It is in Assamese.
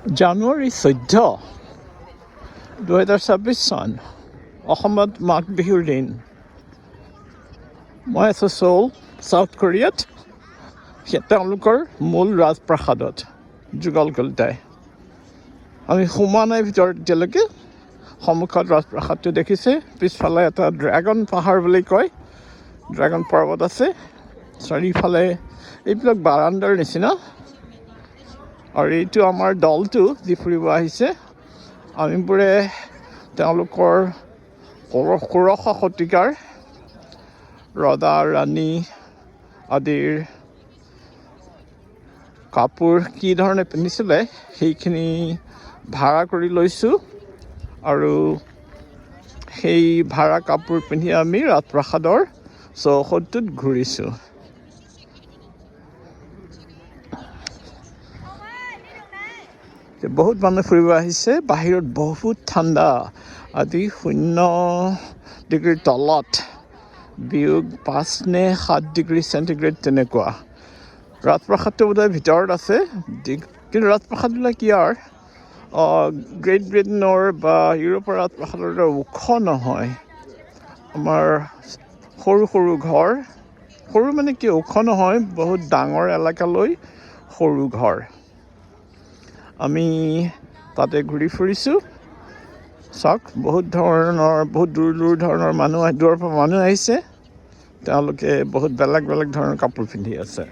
জানুৱাৰী 14, 2026 চন অসমত মাঘ বিহুৰ দিন। মই আছোঁ ছ'ল, চাউথ কোৰিয়াত। তেওঁলোকৰ মূল ৰাজপ্ৰাসাদত যুগল কলিতাই। আমি সোমোৱা নাই ভিতৰত এতিয়ালৈকে। সন্মুখত ৰাজপ্ৰাসাদটো দেখিছে, পিছফালে এটা ড্ৰেগন পাহাৰ বুলি কয়, ড্ৰেগন পৰ্বত আছে। চাৰিওফালে এইবিলাক বাৰাণ্ডাৰ নিচিনা। আৰু এইটো আমাৰ দলটো যি ফুৰিব আহিছে। আমিবোৰে তেওঁলোকৰ 16শ শতিকাৰ ৰজা ৰাণী আদিৰ কাপোৰ কি ধৰণে পিন্ধিছিলে সেইখিনি ভাড়া কৰি লৈছোঁ, আৰু সেই ভাড়া কাপোৰ পিন্ধি আমি ৰাজপ্ৰাসাদৰ চৌহদটোত ঘূৰিছোঁ। বহুত মানুহ ফুৰিব আহিছে। বাহিৰত বহুত ঠাণ্ডা, আজি 0 ডিগ্ৰীৰ তলত, বিয়োগ 5 নে 7 ডিগ্ৰী চেণ্টিগ্ৰেড তেনেকুৱা। ৰাজপ্ৰাসাদটো বোধহয় ভিতৰত আছে, কিন্তু ৰাজপ্ৰাসাদবিলাক ইয়াৰ গ্ৰেট ব্ৰিটেইনৰ বা ইউৰোপৰ ৰাজপ্ৰাসাদৰ দৰে ওখ নহয়। আমাৰ সৰু সৰু ঘৰ, সৰু মানে কি ওখ নহয়, বহুত ডাঙৰ এলেকালৈ সৰু ঘৰ। আমি তাতে ঘূৰি ফুৰিছোঁ। চাওক, বহুত দূৰ ধৰণৰ দূৰৰ পৰা মানুহ আহিছে। তেওঁলোকে বহুত বেলেগ বেলেগ ধৰণৰ কাপোৰ পিন্ধি আছে।